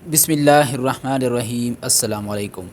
बिस्मिल्लाहिर्रहमानिर्रहीम अस्सलाम वालेकुम।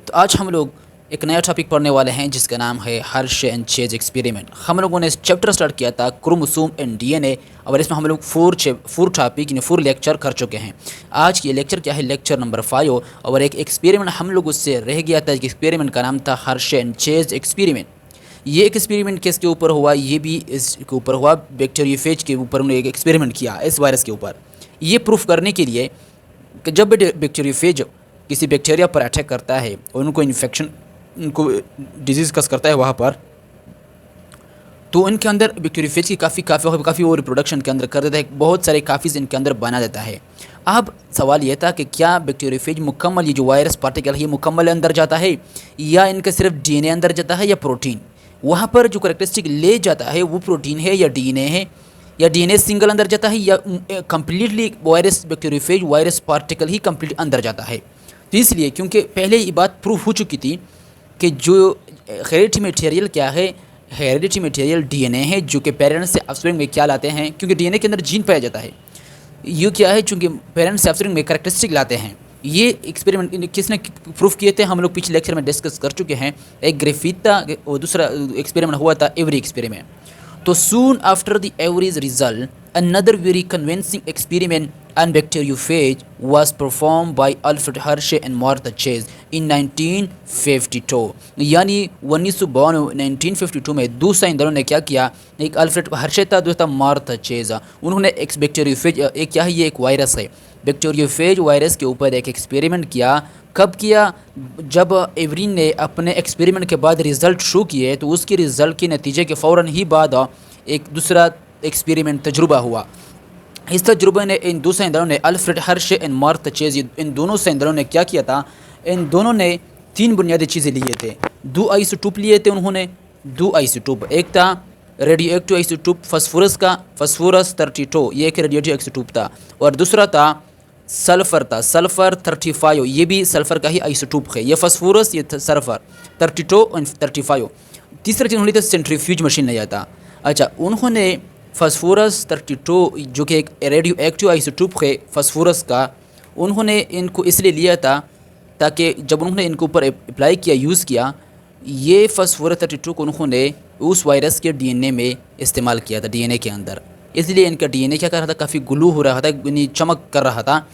तो आज हम लोग एक नया टॉपिक पढ़ने वाले हैं जिसका नाम है हर्शे एंड चेज एक्सपेरिमेंट। हम लोगों ने इस चैप्टर स्टार्ट किया था क्रोमोसोम एंड डीएनए और इसमें हम लोग फोर टॉपिक यानी 4 लेक्चर कर चुके हैं। आज की लेक्चर क्या है, लेक्चर नंबर 5। और एक एक्सपेरिमेंट हम लोग उससे रह गया था। एक्सपेरिमेंट का नाम था हर्शे एंड चेज एक्सपेरिमेंट। ये एक एक्सपेरिमेंट किसके ऊपर हुआ, ये भी इसके ऊपर हुआ, बैक्टीरियोफेज के ऊपर उन्होंने एक एक्सपेरिमेंट किया इस वायरस के ऊपर। ये प्रूफ करने के लिए कि जब भी बैक्टीरियोफेज किसी बैक्टीरिया पर अटैक करता है और उनको इन्फेक्शन, उनको डिजीज़ कस करता है वहाँ पर, तो इनके अंदर बैक्टीरियोफेज की काफ़ी और रिप्रोडक्शन के अंदर कर देता है, बहुत सारे काफ़ीज़ इनके अंदर बना देता है। अब सवाल यह था कि क्या बैक्टीरियोफेज मुकम्मल ये जो वायरस पार्टिकल है ये मुकम्मल अंदर जाता है या इनका सिर्फ डीएनए अंदर जाता है या प्रोटीन। वहाँ पर जो करेक्टरिस्टिक ले जाता है वो प्रोटीन है या डीएनए है, या डीएनए सिंगल अंदर जाता है या completely virus bacteriophage virus particle ही कम्प्लीट अंदर जाता है। तो इसलिए क्योंकि पहले ये बात प्रूफ हो चुकी थी कि जो हेरिडिटी मटेरियल क्या है, हेरिडिटी मटेरियल डीएनए है जो कि पेरेंट्स से ऑफस्प्रिंग में क्या लाते हैं, क्योंकि डीएनए के अंदर जीन पाया जाता है। ये क्या है, चूँकि पेरेंट्स से ऑफस्प्रिंग में कैरेक्टरिस्टिक लाते हैं। ये एक्सपेरिमेंट किसने प्रूफ किए थे, हम लोग पिछले लेक्चर में डिस्कस कर चुके हैं। एक ग्रिफिथ था और दूसरा एक्सपेरिमेंट हुआ था एवरी एक्सपेरिमेंट। तो soon after the Avery's result, another very convincing experiment on bacteriophage was performed by Alfred Hershey and Martha Chase in 1952। यानी 1952 में दो साइंसदानों ने क्या किया, एक अल्फ्रेड हर्शे था, दूसरा मार्था चेज। उन्होंने एक बैक्टीरियोफेज, एक क्या है, ये एक वायरस है, बैक्टीरियोफेज वायरस के ऊपर एक एक्सपेरिमेंट किया। कब किया, जब एवरी ने अपने एक्सपेरिमेंट के बाद रिज़ल्ट शो किए तो उसके रिज़ल्ट के नतीजे के फ़ौरन ही बाद एक दूसरा एक्सपेरिमेंट तजुर्बा हुआ। इस तजुर्बे ने इन दो साइंसदानों ने, Alfred Hershey and Martha Chase, इन दोनों साइंसदानों ने क्या किया था, इन दोनों ने 3 बुनियादी चीज़ें लिए थे। 2 आइसोटोप लिए थे उन्होंने, 2 आइसोटोप। एक था रेडियो एक्टिव आइसोटोप फॉस्फोरस का, फॉस्फोरस 32, ये एक रेडियो आइसोटोप था। और दूसरा था सल्फ़र था, सल्फ़र 35, ये भी सल्फ़र का ही आइसोटोप है। ये फॉस्फोरस, ये सल्फ़र 32 और 35। तीसरा चीज़ उन्होंने सेंट्रीफ्यूज मशीन लिया था। अच्छा, उन्होंने फॉस्फोरस 32 जो कि एक रेडियो एक्टिव आइसोटोप है फॉस्फोरस का, उन्होंने इनको इसलिए लिया था ताकि जब उन्होंने इनको ऊपर अप्लाई किया, यूज़ किया, ये फॉस्फोरस 32 को उन्होंने उस वायरस के डीएनए में इस्तेमाल किया था, डीएनए के अंदर। इसलिए इनका डीएनए क्या कर रहा था, काफ़ी ग्लू हो रहा था, चमक कर रहा था।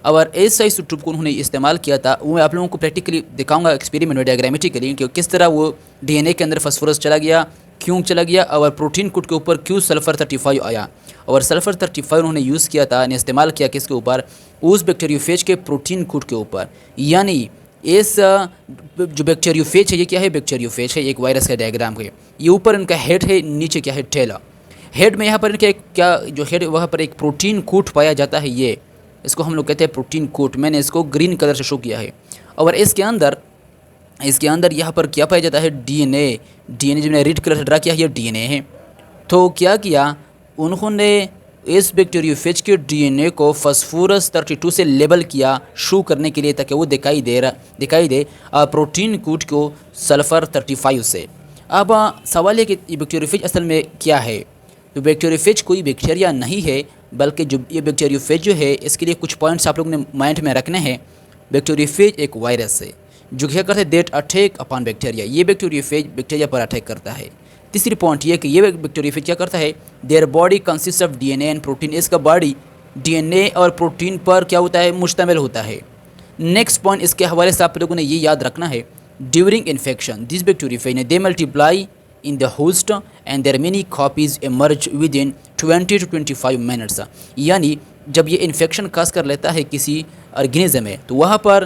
और इस आइसोटोप को उन्होंने इस्तेमाल किया था। वो मैं आप लोगों को प्रैक्टिकली दिखाऊंगा एक्सपेरिमेंट में डायग्रामेटिकली कि किस तरह वो डीएनए के अंदर फॉस्फोरस चला गया, क्यों चला गया, और प्रोटीन कोड के ऊपर क्यों सल्फ़र 35 आया। और सल्फ़र 35 उन्होंने यूज़ किया था, इस्तेमाल किया किसके ऊपर, उस बैक्टीरियोफेज के प्रोटीन कोड के ऊपर। यानी इस जो बैक्टीरियोफेज है, ये क्या है, बैक्टीरियोफेज है, एक वायरस का डायग्राम है। ये ऊपर इनका हेड है, नीचे क्या है, टेल। हेड में यहाँ पर इनके क्या जो हेड, वहाँ पर एक प्रोटीन कोट पाया जाता है, ये इसको हम लोग कहते हैं प्रोटीन कोट। मैंने इसको ग्रीन कलर से शो किया है। और इसके अंदर यहाँ पर क्या पाया जाता है, डीएनए। डीएनए जो मैंने रेड कलर से ड्रा किया है, ये डीएनए है। तो क्या किया उन्होंने, इस बैक्टीरियोफेज के डीएनए को फॉस्फोरस 32 से लेबल किया, शो करने के लिए, ताकि वो दिखाई दे प्रोटीन कोट को सल्फ़र 35 से। अब सवाल है कि ये बैक्टीरियोफेज असल में क्या है। तो बैक्टीरियोफेज कोई बैक्टीरिया नहीं है, बल्कि जो ये बैक्टीरियोफेज जो है, इसके लिए कुछ पॉइंट्स आप लोगों ने माइंड में रखने हैं। बैक्टीरियोफेज एक वायरस है जो क्या करता है, डेट अटैक अपॉन बैक्टीरिया। ये बैक्टीरियोफेज बैक्टीरिया पर अटैक करता है। तीसरी पॉइंट ये कि ये बैक्टीरियोफेज क्या करता है, their body consist of DNA and protein. इसका बॉडी डीएनए और प्रोटीन पर क्या होता है, मुश्तमिल होता है। नेक्स्ट पॉइंट इसके हवाले से आप लोगों ने ये याद रखना है, during infection this bacteriophage they multiply in the host and their many copies emerge within 20 to 25 minutes। यानी जब ये इन्फेक्शन काज कर लेता है किसी ऑर्गेनिज्म में, तो वहाँ पर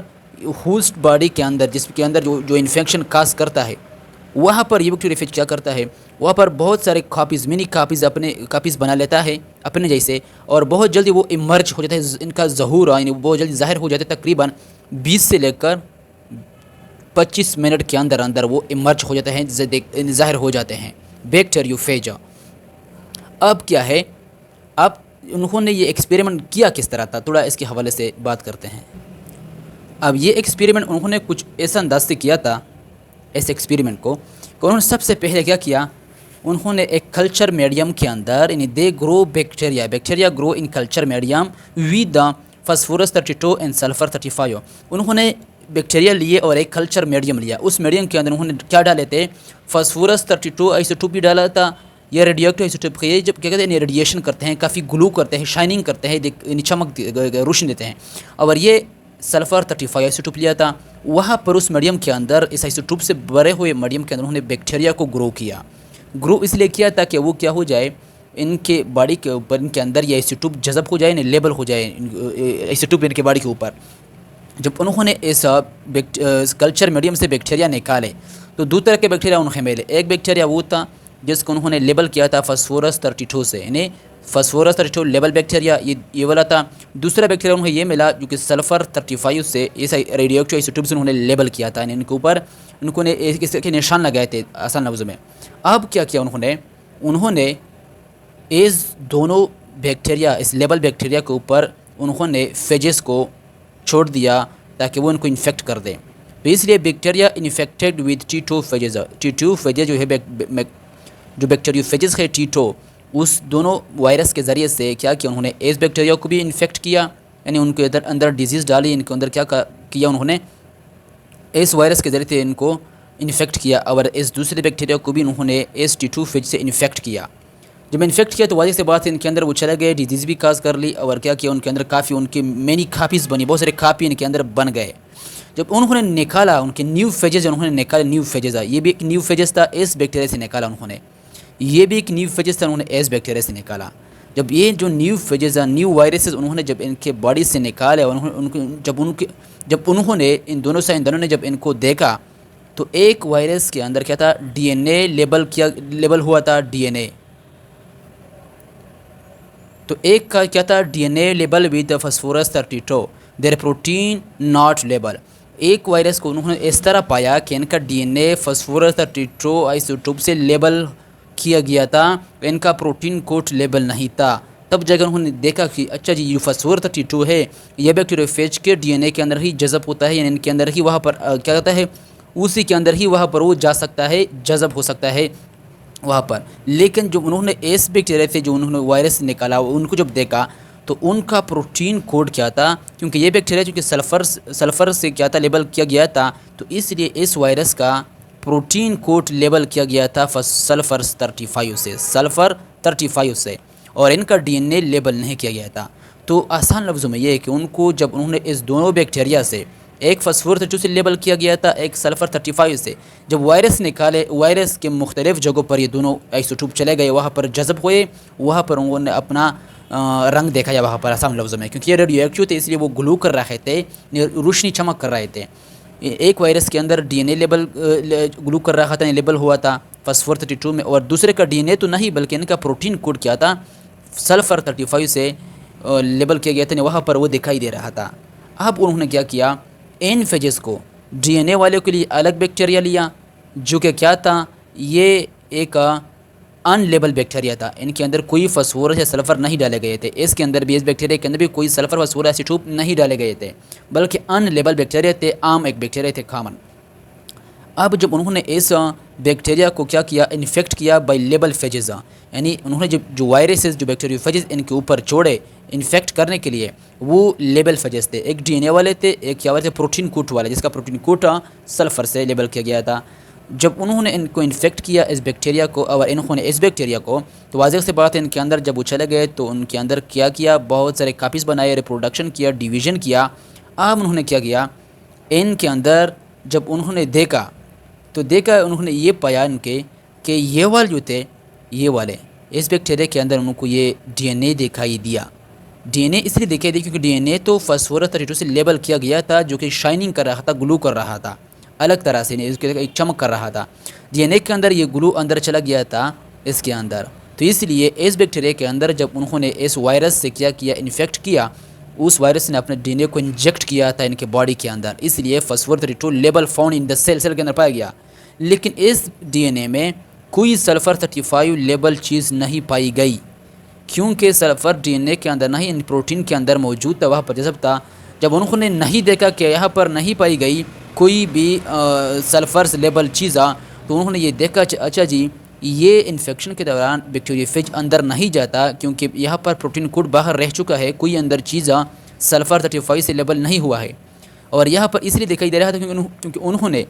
होस्ट बॉडी के अंदर, जिसके अंदर जो इन्फेक्शन काज करता है, वहाँ पर ये बैक्टीरियोफेज क्या करता है, वहाँ पर बहुत सारे कॉपीज़, मिनी कॉपीज़, अपने कॉपीज़ बना लेता है अपने जैसे, और बहुत जल्दी वो इमर्ज हो जाता है, इनका ज़हूर यानी बहुत जल्दी ज़ाहिर हो जाता है। तकरीबन 20 से लेकर 25 मिनट के अंदर अंदर वो इमर्ज हो जाते हैं, ज़ाहिर हो जाते हैं बैक्टीरियोफेज। अब क्या है, अब उन्होंने ये एक्सपेरिमेंट किया किस तरह था, थोड़ा इसके हवाले से बात करते हैं। अब ये एक्सपेरिमेंट उन्होंने कुछ ऐसा अंदाज से किया था, इस एक्सपेरिमेंट को, कि उन्होंने सबसे पहले क्या किया, उन्होंने एक कल्चर मीडियम के अंदर, यानी they grow bacteria grow in culture medium with the phosphorus 32 and sulphur 35। उन्होंने बैक्टीरिया लिए और एक कल्चर मीडियम लिया। उस मीडियम के अंदर उन्होंने क्या डाले थे, फास्फोरस 32 आइसोटोप भी डाला था। ये रेडियोएक्टिव आइसोटोप ये जब क्या कहते हैं रेडिएशन करते हैं, काफ़ी ग्लू करते हैं, शाइनिंग करते हैं, चमक रोशनी देते हैं। और ये सल्फ़र 35 आइसोटोप लिया था। वहाँ पर उस मीडियम के अंदर, इस आइसोटोप से भरे हुए मीडियम के अंदर उन्होंने बैक्टीरिया को ग्रो किया। ग्रो इसलिए किया ताकि वो क्या हो जाए, इनके बॉडी के ऊपर, इनके अंदर ये आइसोटोप जज़ब हो जाए, लेबल हो जाए आइसोटोप इनके बॉडी के ऊपर। जब उन्होंने इस कल्चर मीडियम से बैक्टीरिया निकाले तो दो तरह के बैक्टीरिया उन्हें मिले। एक बैक्टीरिया वो था जिसको उन्होंने लेबल किया था फास्फोरस 32 से, यानी फास्फोरस 32 लेबल बैक्टीरिया ये वाला था। दूसरा बैक्टीरिया उन्हें ये मिला जो कि सल्फ़र 35 से, इस रेडियोएक्टिव आइसोटोप से उन्होंने लेबल किया था, यानी इनके ऊपर उन्होंने इसके निशान लगाए थे आसान लफ्ज़ों में। अब क्या किया उन्होंने इस दोनों बैक्टीरिया, इस लेबल बैक्टीरिया के ऊपर उन्होंने फेजेस को छोड़ दिया ताकि वो इनको इन्फेक्ट कर दें। तो इसलिए bacteria infected with T2 phases, T2 phases जो है जो बैक्टीरिया फेजेस है T2, उस दोनों वायरस के ज़रिए से क्या किया उन्होंने, इस बैक्टीरिया को भी इन्फेक्ट किया, यानी उनके अंदर डिजीज़ डाली, इनके अंदर क्या किया उन्होंने, इस वायरस के ज़रिए से इनको इन्फेक्ट किया। और इस दूसरे बैक्टीरिया को भी उन्होंने इस T2 फेज से इन्फेक्ट किया। जब इन्फेक्ट किया तो वाज़ेह से बात है, इनके अंदर वो चला गए, डिजीज़ भी काज कर ली। और क्या किया, उनके अंदर काफ़ी उनकी मैनी कापीज़ बनी, बहुत सारे कापी इनके अंदर बन गए। जब उन्होंने निकाला उनके न्यू फेजेस, उन्होंने निकाले न्यू फेजेस, ये भी एक न्यू फेजेस था, इस बैक्टीरिया से निकाला उन्होंने, ये भी एक न्यू फेजेस था, उन्होंने इस बैक्टीरिया से निकाला। जब ये जो न्यू फेजेस, न्यू वायरसेस उन्होंने जब इनके बॉडी से निकाले, जब उन्होंने इन दोनों ने जब इनको देखा तो एक वायरस के अंदर क्या था, DNA लेबल हुआ था, DNA। तो एक का क्या था, DNA label with phosphorus 32, their protein not label. एक वायरस को उन्होंने इस तरह पाया कि इनका DNA फास्फोरस 32 आइसोटोप से लेबल किया गया था, इनका प्रोटीन कोड लेबल नहीं था। तब जगह उन्होंने देखा कि अच्छा जी, ये फास्फोरस 32 है, ये बैक्टीरियोफेज के DNA के अंदर ही जज़ब होता है, यानी इनके अंदर ही वहाँ पर क्या होता है, उसी के अंदर ही वहाँ पर वो जा सकता है, जज़ब हो सकता है वहाँ पर। लेकिन जो उन्होंने इस बैक्टीरिया से जो उन्होंने वायरस निकाला, उनको जब देखा तो उनका प्रोटीन कोड क्या था, क्योंकि ये बैक्टीरिया जो कि सल्फ़र से क्या था, लेबल किया गया था, तो इसलिए इस वायरस का प्रोटीन कोड लेबल किया गया था सल्फ़र 35 से, और इनका DNA लेबल नहीं किया गया था। तो आसान लफ्ज़ों में ये है कि उनको जब उन्होंने इस दोनों बैक्टीरिया से, एक फास्फोरस 32 से लेबल किया गया था, एक सल्फ़र 35 से, जब वायरस निकाले, वायरस के मुख्तलिफ़ जगहों पर ये दोनों आइसोटोप चले गए, वहाँ पर जज़ब हुए, वहाँ पर उन्होंने अपना रंग देखा या वहाँ पर आसान लफ्ज़ों में, क्योंकि ये रेडियोएक्टिव थे इसलिए वो ग्लू कर रहे थे, रोशनी चमक कर रहे थे। एक वायरस के अंदर DNA लेबल ग्लू कर रहा था, लेबल हुआ था फास्फोरस 32 में, और दूसरे का DNA तो नहीं बल्कि इनका प्रोटीन कोड क्या था, सल्फ़र 35 से लेबल किया गया था, वहाँ पर वो दिखाई दे रहा था। अब उन्होंने क्या किया, इन फेजेस को DNA वाले के लिए अलग बैक्टीरिया लिया, जो कि क्या था, ये एक अनलेबल बैक्टीरिया था, इनके अंदर कोई फास्फोरस या सल्फ़र नहीं डाले गए थे। इसके अंदर भी, इस बैक्टीरिया के अंदर भी कोई सल्फ़र फास्फोरस आइसोटोप नहीं डाले गए थे, बल्कि अनलेबल बैक्टीरिया थे, आम एक बैक्टीरिया थे, कॉमन। अब जब उन्होंने इस बैक्टीरिया को क्या किया, इन्फेक्ट किया बाय लेबल फेजेस, यानी उन्होंने जो वायरसेस, जो बैक्टीरिया फेजेस इनके ऊपर छोड़े इन्फेक्ट करने के लिए, वो लेबल फेजेस थे। एक DNA वाले थे, एक क्या वाले थे, प्रोटीन कोड वाले, जिसका प्रोटीन कोड सल्फ़र से लेबल किया गया था। जब उन्होंने इनको इन्फेक्ट किया, इस बैक्टीरिया को, और इन्होंने इस बैक्टीरिया को, तो वाज़ेह से बात है, इनके अंदर जब वो चले गए तो उनके अंदर क्या किया, बहुत सारे कापीज़ बनाए, रिप्रोडक्शन किया, डिवीज़न किया। अब उन्होंने क्या किया, इनके अंदर जब उन्होंने देखा तो उन्होंने ये पाया इनके कि ये वाले जो थे, ये वाले इस बैक्टीरिया के अंदर उनको ये DNA दिखाई दिया। DNA इसलिए दिखाई दिया क्योंकि DNA तो फास्फोरस 32 से लेबल किया गया था, जो कि शाइनिंग कर रहा था, ग्लू कर रहा था, अलग तरह से नहीं, इसके एक चमक कर रहा था। DNA के अंदर ये ग्लू अंदर चला गया था इसके अंदर, तो इसलिए इस बैक्टीरिया के अंदर जब उन्होंने इस वायरस से क्या किया, इन्फेक्ट किया, उस वायरस ने अपने DNA को इंजेक्ट किया था इनके बॉडी के अंदर, इसलिए phosphorus 32 label found in the cell के अंदर पाया गया। लेकिन इस DNA में कोई सल्फ़र 35 लेबल चीज़ नहीं पाई गई, क्योंकि सल्फ़र DNA के अंदर नहीं, इन प्रोटीन के अंदर मौजूद था, वहाँ पर जज़ब था। जब उन्होंने नहीं देखा कि यहाँ पर नहीं पाई गई कोई भी सल्फ़र लेबल चीज़, तो उन्होंने ये देखा अच्छा जी, ये इन्फेक्शन के दौरान बैक्टीरियोफेज अंदर नहीं जाता, क्योंकि यहाँ पर प्रोटीन कोड बाहर रह चुका है, कोई अंदर चीज़ सल्फ़र 35 से लेबल नहीं हुआ है। और यहाँ पर इसलिए दिखाई दे रहा था क्योंकि उन्होंने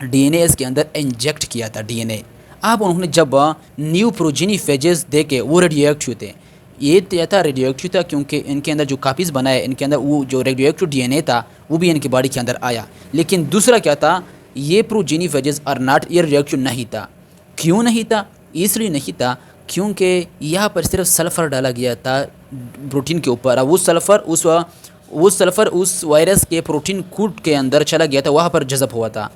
डीएनए इसके अंदर इंजेक्ट किया था डीएनए। अब उन्होंने जब न्यू प्रोजेनी फेजेस देखे वो रेडियो एक्टिव थे। ये था रेडियो एक्टिव था क्योंकि इनके अंदर जो कापीज़ बनाए, इनके अंदर वो जो रेडियो एक्टिव डीएनए था वो भी इनकी बॉडी के अंदर आया। लेकिन दूसरा क्या था, ये प्रोजेनी फेजेस आर नॉट, ये रेडियो एक्टिव नहीं था। क्यों नहीं था? इसलिए नहीं था क्योंकि यहाँ पर सिर्फ सल्फ़र डाला गया था प्रोटीन के ऊपर। वो सल्फ़र उस वायरस के प्रोटीन कोड के अंदर चला गया था, वहाँ पर जज़ब हुआ था।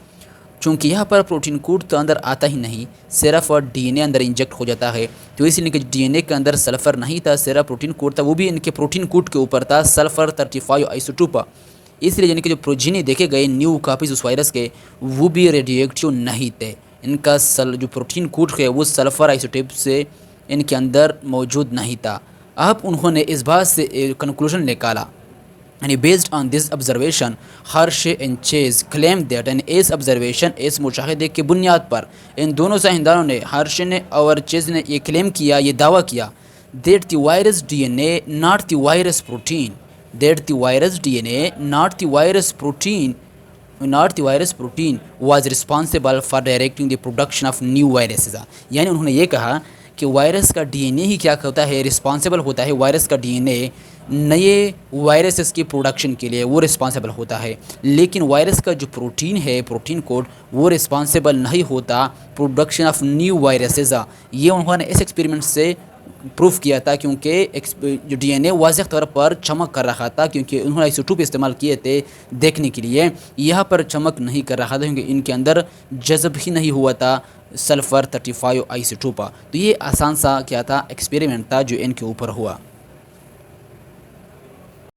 चूँकि यहाँ पर प्रोटीन कोड तो अंदर आता ही नहीं, सिर्फ और डीएनए अंदर इंजेक्ट हो जाता है, तो इसलिए कि डीएनए के अंदर सल्फ़र नहीं था, सिर्फ प्रोटीन कोड था, वो भी इनके प्रोटीन कोड के ऊपर था, सल्फ़र 35 आइसोटोप। इसलिए यानी कि जो प्रोजेनी देखे गए न्यू कापीज़ उस वायरस के, वो भी रेडियो एक्टिव नहीं थे। इनका जो प्रोटीन कोड है वो सल्फ़र आइसोटोप से इनके अंदर मौजूद नहीं था। अब उन्होंने इस बात से कंक्लूजन निकाला, यानी based on this observation Hershey and chase claim that, यानी इस ऑब्जर्वेशन, इस मुशाहिदे की बुनियाद पर इन दोनों साइंसदानों ने, हर्शे ने और चेज ने, ये क्लेम किया, ये दावा किया that the virus DNA not the virus protein, that the virus DNA not the virus protein was responsible for directing the production of new viruses. यानी उन्होंने ये कहा कि वायरस का डीएनए ही क्या होता है, रिस्पॉन्सिबल होता है। वायरस का डीएनए नए वायरसेस की प्रोडक्शन के लिए वो रिस्पॉन्सिबल होता है, लेकिन वायरस का जो प्रोटीन है, प्रोटीन कोड, वो रिस्पॉन्सिबल नहीं होता प्रोडक्शन ऑफ न्यू वायरसेस। ये उन्होंने इस एक्सपेरिमेंट से प्रूफ किया था, क्योंकि जो डीएनए वाज़ेह तौर पर चमक कर रहा था, क्योंकि उन्होंने आइसोटोप इस्तेमाल किए थे देखने के लिए। यहाँ पर चमक नहीं कर रहा था क्योंकि इनके अंदर जज़ब ही नहीं हुआ था सल्फ़र 35 आइसोटोप। तो ये आसान सा क्या था, एक्सपेरिमेंट था जो इनके ऊपर हुआ।